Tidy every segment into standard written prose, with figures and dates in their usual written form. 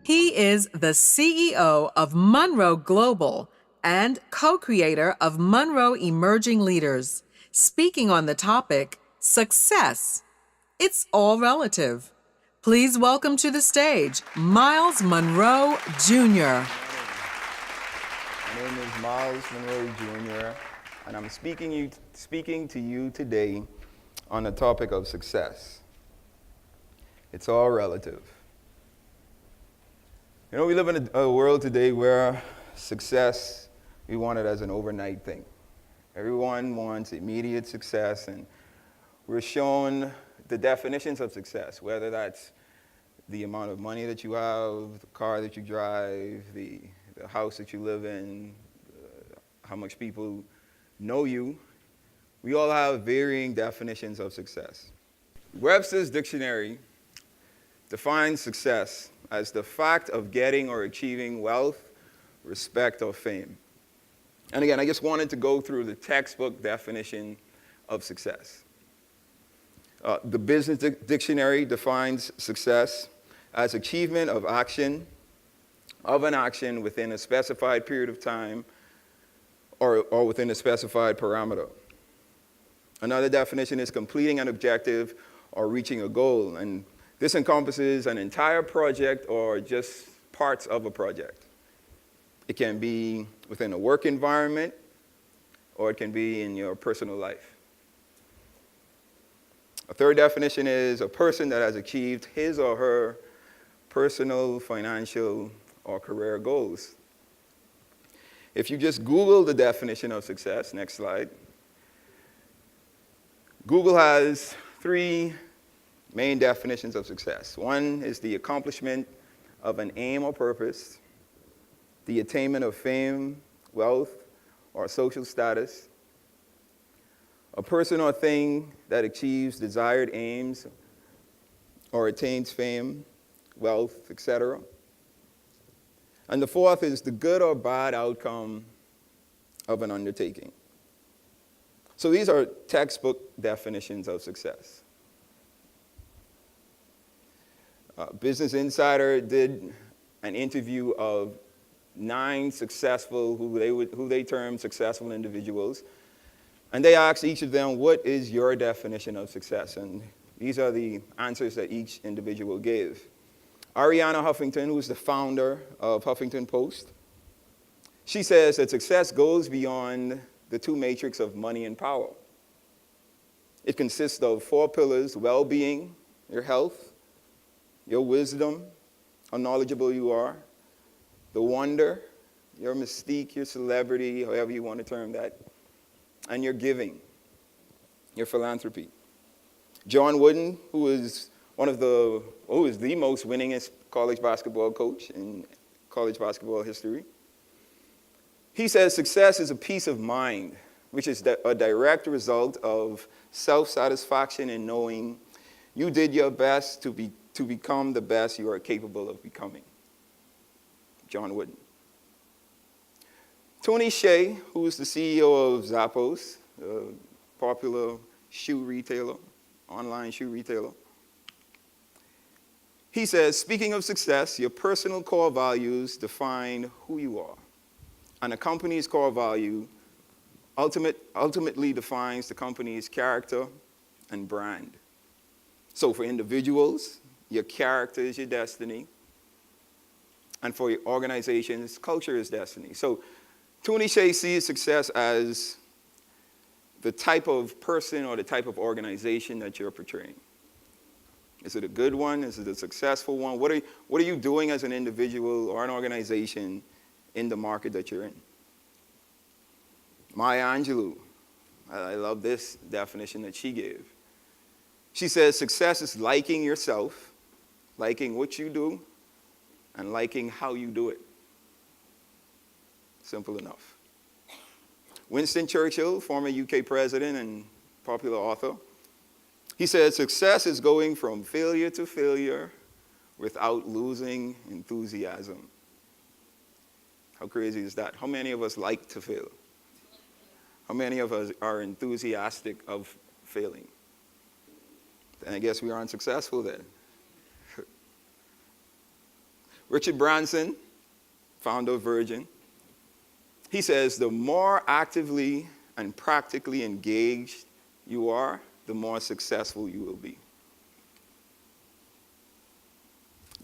He is the CEO of Munroe Global and co-creator of Munroe Emerging Leaders, speaking on the topic, Success. It's all relative. Please welcome to the stage, Myles Munroe Jr. My name is Myles Munroe Jr., and I'm speaking to you today on the topic of success. It's all relative. You know, we live in a world today where success, we want it as an overnight thing. Everyone wants immediate success, and we're shown the definitions of success, whether that's the amount of money that you have, the car that you drive, the house that you live in, how much people know you. We all have varying definitions of success. Webster's dictionary defines success as the fact of getting or achieving wealth, respect, or fame. And again, I just wanted to go through the textbook definition of success. The Business Dictionary defines success as achievement of an action within a specified period of time or within a specified parameter. Another definition is completing an objective or reaching a goal, and this encompasses an entire project or just parts of a project. It can be within a work environment, or it can be in your personal life. A third definition is a person that has achieved his or her personal, financial, or career goals. If you just Google the definition of success, next slide, Google has three main definitions of success. One is the accomplishment of an aim or purpose, the attainment of fame, wealth, or social status, a person or thing that achieves desired aims or attains fame, wealth, etc. And the fourth is the good or bad outcome of an undertaking. So these are textbook definitions of success. Business Insider did an interview of 9 successful, who they termed successful individuals, and they asked each of them, what is your definition of success? And these are the answers that each individual gave. Arianna Huffington, who is the founder of Huffington Post, she says that success goes beyond the two matrix of money and power. It consists of 4 pillars: well-being, your health, your wisdom, how knowledgeable you are, the wonder, your mystique, your celebrity, however you want to term that, and your giving, your philanthropy. John Wooden, who is the most winningest college basketball coach in college basketball history, he says success is a peace of mind, which is a direct result of self-satisfaction in knowing you did your best to become the best you are capable of becoming. John Wooden. Tony Hsieh, who is the CEO of Zappos, a popular shoe retailer, online shoe retailer, he says, speaking of success, your personal core values define who you are. And a company's core value ultimately defines the company's character and brand. So for individuals, your character is your destiny. And for your organizations, culture is destiny. So Tony Hsieh sees success as the type of person or the type of organization that you're portraying. Is it a good one? Is it a successful one? What are you doing as an individual or an organization in the market that you're in? Maya Angelou, I love this definition that she gave. She says success is liking yourself, liking what you do, and liking how you do it. Simple enough. Winston Churchill, former UK president and popular author, he said, success is going from failure to failure without losing enthusiasm. How crazy is that? How many of us like to fail? How many of us are enthusiastic of failing? Then I guess we aren't successful then. Richard Branson, founder of Virgin, he says the more actively and practically engaged you are, the more successful you will be.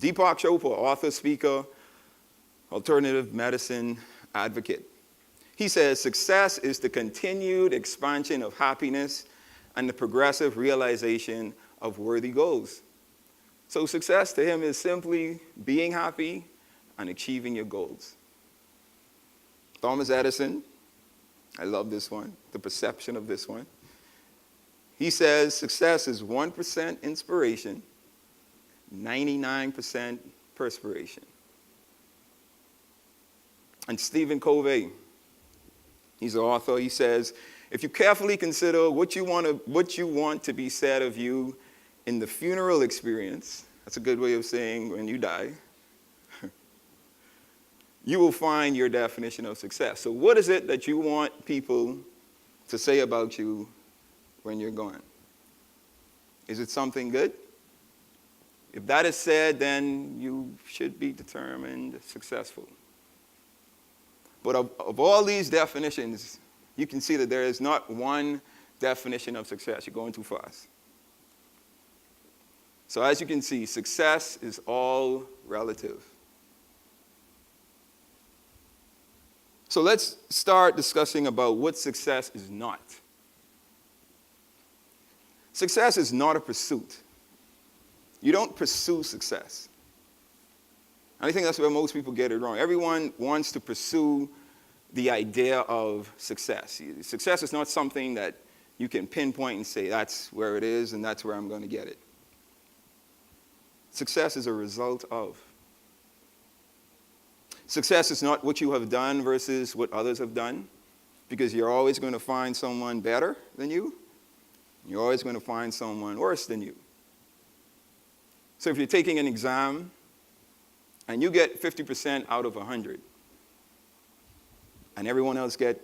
Deepak Chopra, author, speaker, alternative medicine advocate. He says success is the continued expansion of happiness and the progressive realization of worthy goals. So success to him is simply being happy and achieving your goals. Thomas Edison, I love this one, the perception of this one. He says success is 1% inspiration, 99% perspiration. And Stephen Covey, he's an author, he says, if you carefully consider what you want to be said of you in the funeral experience, that's a good way of saying when you die, you will find your definition of success. So what is it that you want people to say about you when you're gone? Is it something good? If that is said, then you should be determined successful. But of all these definitions, you can see that there is not one definition of success. You're going too fast. So as you can see, success is all relative. So let's start discussing about what success is not. Success is not a pursuit. You don't pursue success. I think that's where most people get it wrong. Everyone wants to pursue the idea of success. Success is not something that you can pinpoint and say, that's where it is and that's where I'm going to get it. Success is a result of. Success is not what you have done versus what others have done, because you're always going to find someone better than you. You're always going to find someone worse than you. So if you're taking an exam and you get 50% out of 100, and everyone else get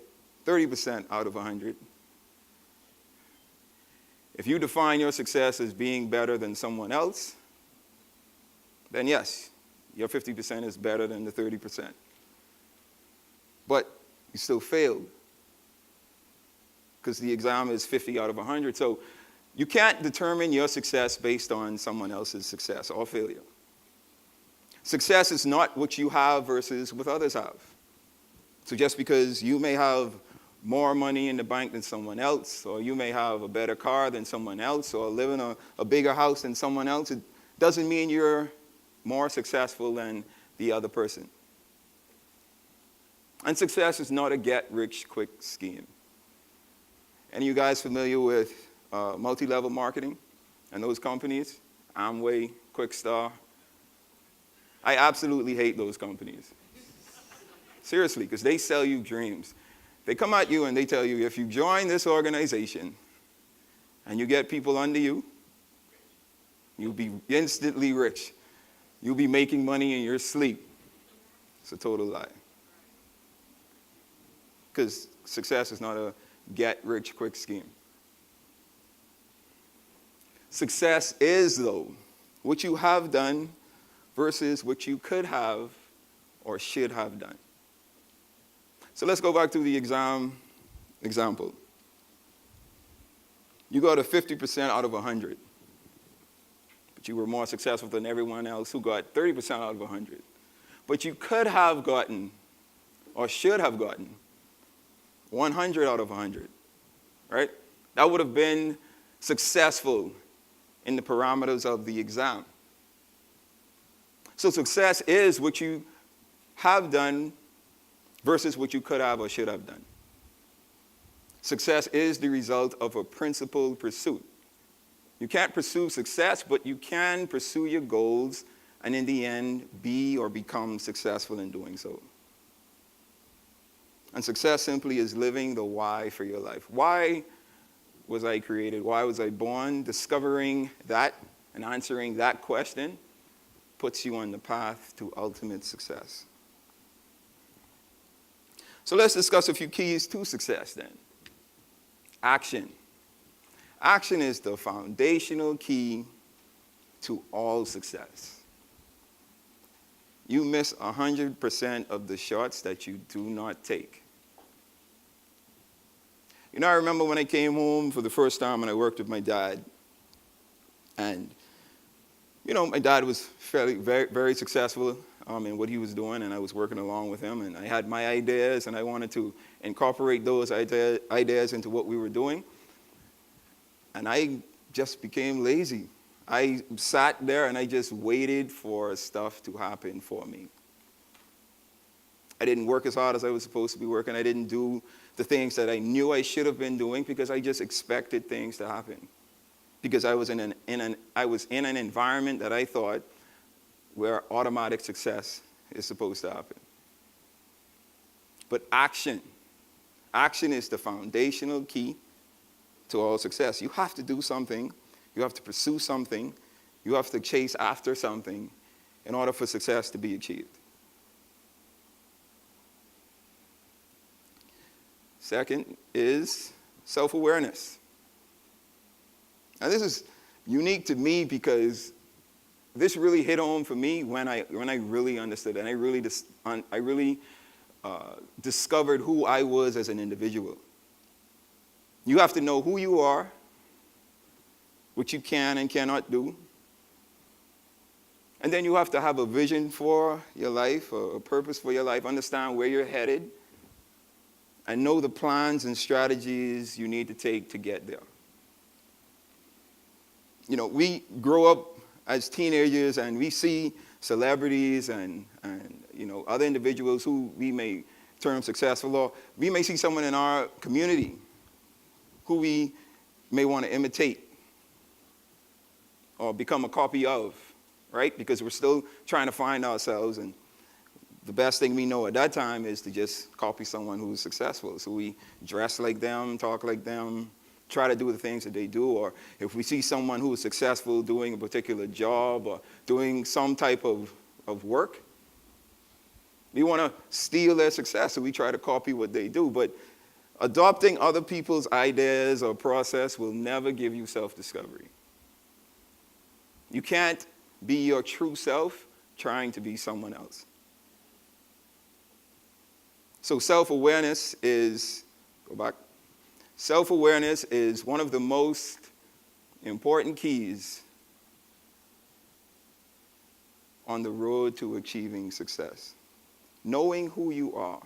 30% out of 100, if you define your success as being better than someone else, then yes, your 50% is better than the 30%. But you still failed, because the exam is 50 out of 100. So you can't determine your success based on someone else's success or failure. Success is not what you have versus what others have. So just because you may have more money in the bank than someone else, or you may have a better car than someone else, or live in a bigger house than someone else, it doesn't mean you're more successful than the other person. And success is not a get-rich-quick scheme. Any of you guys familiar with multi-level marketing and those companies? Amway, Quickstar. I absolutely hate those companies. Seriously, because they sell you dreams. They come at you and they tell you, if you join this organization and you get people under you, you'll be instantly rich. You'll be making money in your sleep. It's a total lie. Because success is not a get-rich-quick scheme. Success is, though, what you have done versus what you could have or should have done. So let's go back to the example. You got a 50% out of 100. But you were more successful than everyone else who got 30% out of 100. But you could have gotten, or should have gotten, 100 out of 100, right? That would have been successful in the parameters of the exam. So success is what you have done versus what you could have or should have done. Success is the result of a principled pursuit. You can't pursue success, but you can pursue your goals and in the end be or become successful in doing so. And success simply is living the why for your life. Why was I created? Why was I born? Discovering that and answering that question puts you on the path to ultimate success. So let's discuss a few keys to success then. Action. Action is the foundational key to all success. You miss 100% of the shots that you do not take. You know, I remember when I came home for the first time and I worked with my dad. And, you know, my dad was very successful in what he was doing, and I was working along with him. And I had my ideas, and I wanted to incorporate those ideas into what we were doing. And I just became lazy. I sat there and I just waited for stuff to happen for me. I didn't work as hard as I was supposed to be working. I didn't do the things that I knew I should have been doing because I just expected things to happen. Because I was in an environment that I thought where automatic success is supposed to happen. But action is the foundational key to all success. You have to do something. You have to pursue something. You have to chase after something in order for success to be achieved. Second is self-awareness. Now this is unique to me because this really hit home for me when I really understood it, and I really discovered who I was as an individual. You have to know who you are, what you can and cannot do. And then you have to have a vision for your life, a purpose for your life, understand where you're headed, and know the plans and strategies you need to take to get there. You know, we grow up as teenagers and we see celebrities and you know, other individuals who we may term successful, or we may see someone in our community who we may want to imitate or become a copy of, right? Because we're still trying to find ourselves, and the best thing we know at that time is to just copy someone who's successful. So we dress like them, talk like them, try to do the things that they do. Or if we see someone who is successful doing a particular job or doing some type of work, we want to steal their success, so we try to copy what they do. But adopting other people's ideas or process will never give you self-discovery. You can't be your true self trying to be someone else. So self-awareness is one of the most important keys on the road to achieving success. Knowing who you are.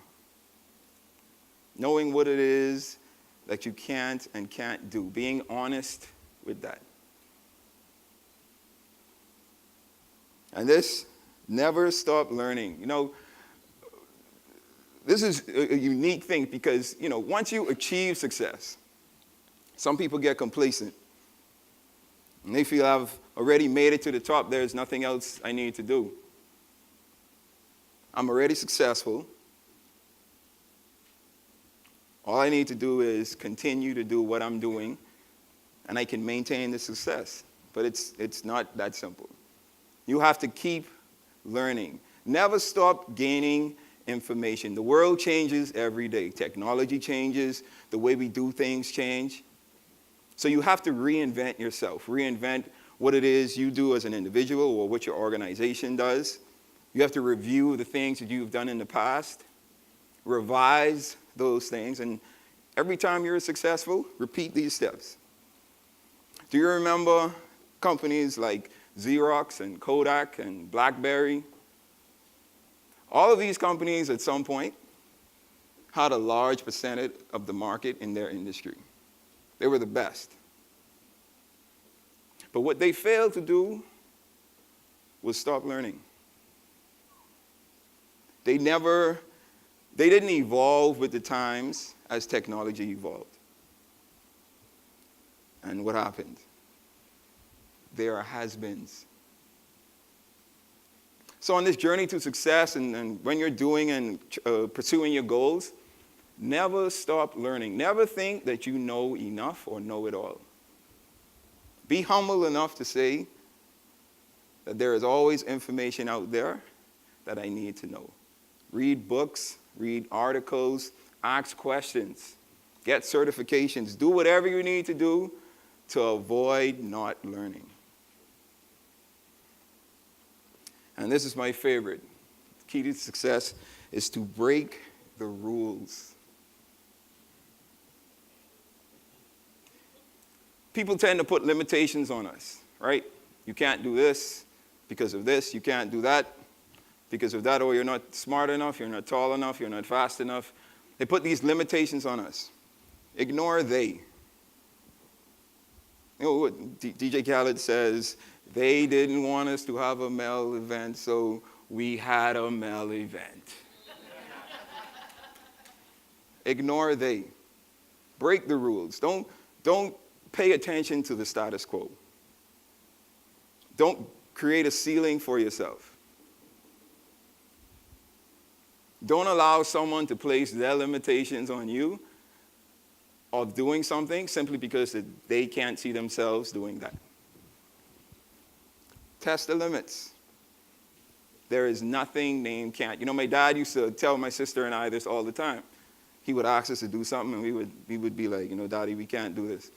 Knowing what it is that you can't and can't do. Being honest with that. And this, never stop learning. You know, this is a unique thing because, you know, once you achieve success, some people get complacent. And they feel, I've already made it to the top, there's nothing else I need to do. I'm already successful. All I need to do is continue to do what I'm doing, and I can maintain the success. But it's not that simple. You have to keep learning. Never stop gaining information. The world changes every day. Technology changes. The way we do things change. So you have to reinvent yourself. Reinvent what it is you do as an individual or what your organization does. You have to review the things that you've done in the past. Revise those things. And every time you're successful, repeat these steps. Do you remember companies like Xerox and Kodak and BlackBerry? All of these companies at some point had a large percentage of the market in their industry. They were the best. But what they failed to do was stop learning. They didn't evolve with the times as technology evolved. And what happened? They are has-beens. So on this journey to success and when you're doing and pursuing your goals, never stop learning. Never think that you know enough or know it all. Be humble enough to say that there is always information out there that I need to know. Read books, read articles, ask questions, get certifications, do whatever you need to do to avoid not learning. And this is my favorite. The key to success is to break the rules. People tend to put limitations on us, right? You can't do this because of this. You can't do that because of that. Or you're not smart enough, you're not tall enough, you're not fast enough. They put these limitations on us. Ignore they. You know what DJ Khaled says, they didn't want us to have a MEL event, so we had a MEL event. Ignore they. Break the rules. Don't pay attention to the status quo. Don't create a ceiling for yourself. Don't allow someone to place their limitations on you of doing something simply because they can't see themselves doing that. Test the limits. There is nothing named can't. You know, my dad used to tell my sister and I this all the time. He would ask us to do something, and we would be like, you know, Daddy, we can't do this.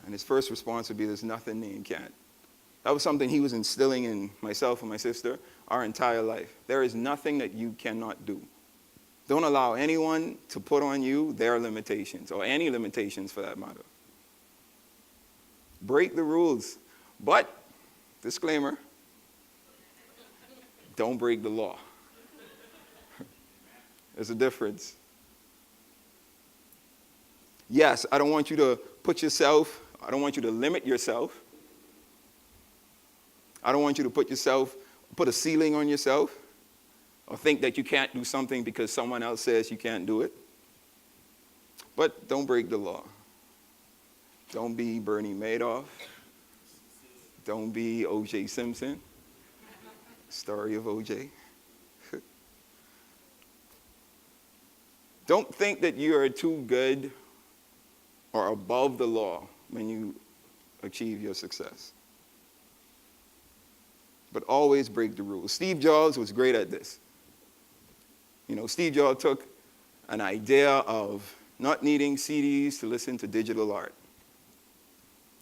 And his first response would be, there's nothing named can't. That was something he was instilling in myself and my sister our entire life. There is nothing that you cannot do. Don't allow anyone to put on you their limitations, or any limitations for that matter. Break the rules. But, disclaimer, don't break the law. There's a difference. Yes, I don't want you to I don't want you to limit yourself. I don't want you to put a ceiling on yourself, or think that you can't do something because someone else says you can't do it. But don't break the law. Don't be Bernie Madoff. Don't be O.J. Simpson. Story of O.J. Don't think that you are too good or above the law when you achieve your success. But always break the rules. Steve Jobs was great at this. You know, Steve Jobs took an idea of not needing CDs to listen to digital art,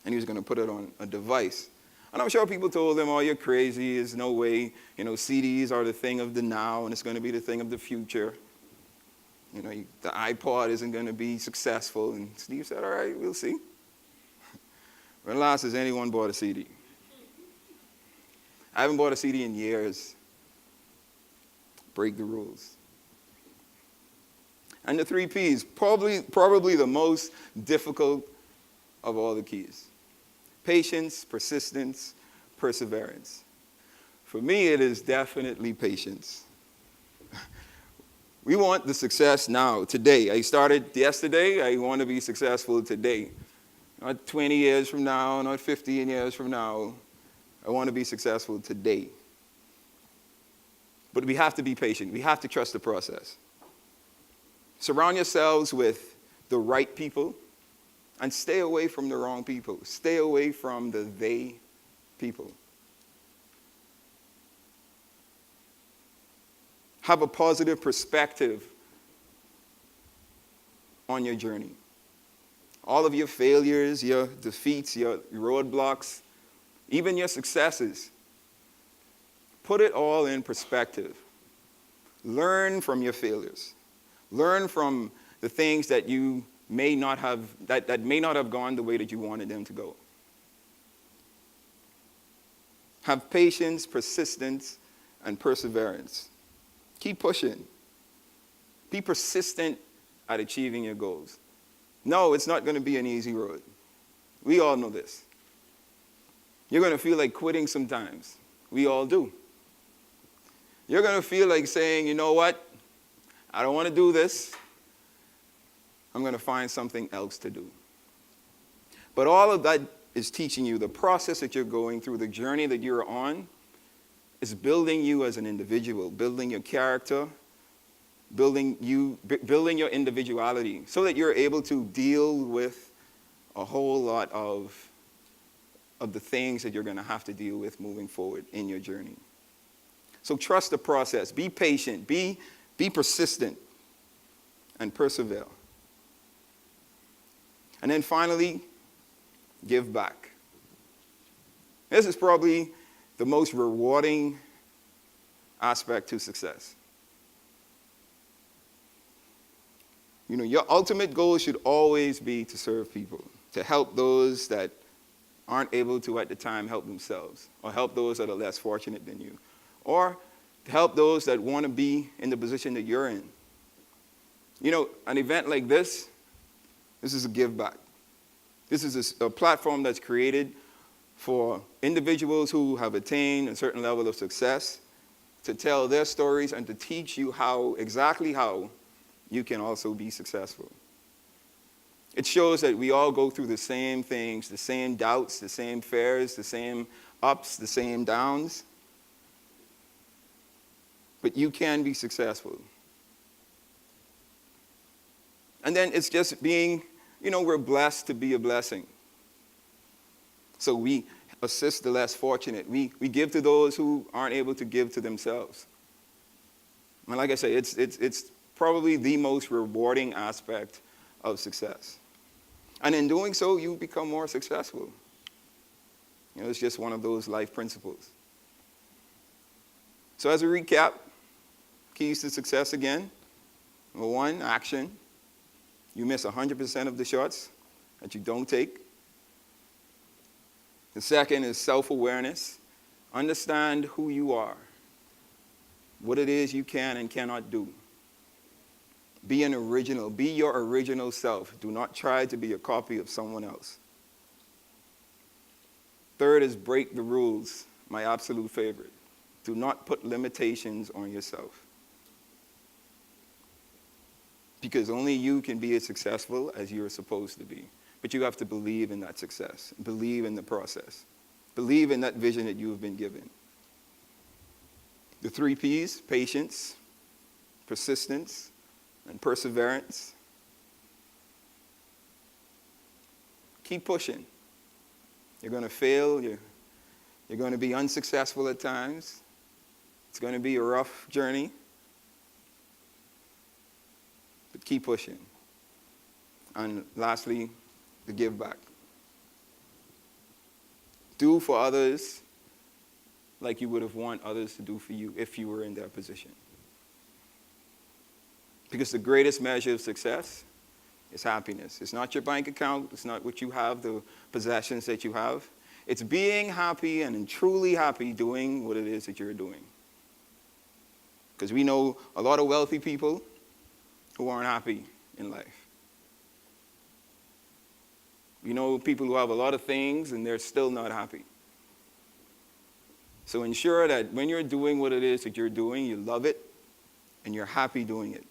and he was going to put it on a device. And I'm sure people told him, oh, you're crazy, there's no way, you know, CDs are the thing of the now, and it's going to be the thing of the future. You know, the iPod isn't going to be successful. And Steve said, all right, we'll see. When last has anyone bought a CD? I haven't bought a CD in years. Break the rules. And the 3 Ps, probably the most difficult of all the keys. Patience, persistence, perseverance. For me, it is definitely patience. We want the success now, today. I started yesterday. I want to be successful today. Not 20 years from now, not 15 years from now. I want to be successful today. But we have to be patient. We have to trust the process. Surround yourselves with the right people and stay away from the wrong people. Stay away from the they people. Have a positive perspective on your journey. All of your failures, your defeats, your roadblocks, even your successes. Put it all in perspective. Learn from your failures. Learn from the things that you may not have, that may not have gone the way that you wanted them to go. Have patience, persistence, and perseverance. Keep pushing. Be persistent at achieving your goals. No, it's not going to be an easy road. We all know this. You're going to feel like quitting sometimes. We all do. You're going to feel like saying, you know what? I don't want to do this. I'm going to find something else to do. But all of that is teaching you the process that you're going through, the journey that you're on, is building you as an individual, building your character, building your individuality, so that you're able to deal with a whole lot of the things that you're going to have to deal with moving forward in your journey. So trust the process. Be patient. Be persistent. and persevere. And then finally, give back. This is probably the most rewarding aspect to success. You know, your ultimate goal should always be to serve people, to help those that aren't able to at the time help themselves, or help those that are less fortunate than you, or to help those that want to be in the position that you're in. You know, an event like this is a give back. This is a platform that's created for individuals who have attained a certain level of success to tell their stories and to teach you exactly how you can also be successful. It shows that we all go through the same things, the same doubts, the same fears, the same ups, the same downs. But you can be successful. And then it's just being, you know, we're blessed to be a blessing. So we assist the less fortunate. We give to those who aren't able to give to themselves. And like I say, it's probably the most rewarding aspect of success. And in doing so, you become more successful. You know, it's just one of those life principles. So as a recap, keys to success again. Number one, action. You miss 100% of the shots that you don't take. The second is self-awareness. Understand who you are, what it is you can and cannot do. Be an original. Be your original self. Do not try to be a copy of someone else. Third is break the rules, my absolute favorite. Do not put limitations on yourself. Because only you can be as successful as you're supposed to be. But you have to believe in that success. Believe in the process. Believe in that vision that you have been given. The 3 P's, patience, persistence, and perseverance. Keep pushing. You're going to fail. You're going to be unsuccessful at times. It's going to be a rough journey. But keep pushing. And lastly, the give back. Do for others like you would have want others to do for you if you were in their position. Because the greatest measure of success is happiness. It's not your bank account. It's not what you have, the possessions that you have. It's being happy and truly happy doing what it is that you're doing. Because we know a lot of wealthy people who aren't happy in life. We know people who have a lot of things and they're still not happy. So ensure that when you're doing what it is that you're doing, you love it and you're happy doing it.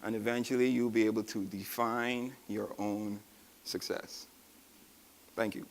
And eventually you'll be able to define your own success. Thank you.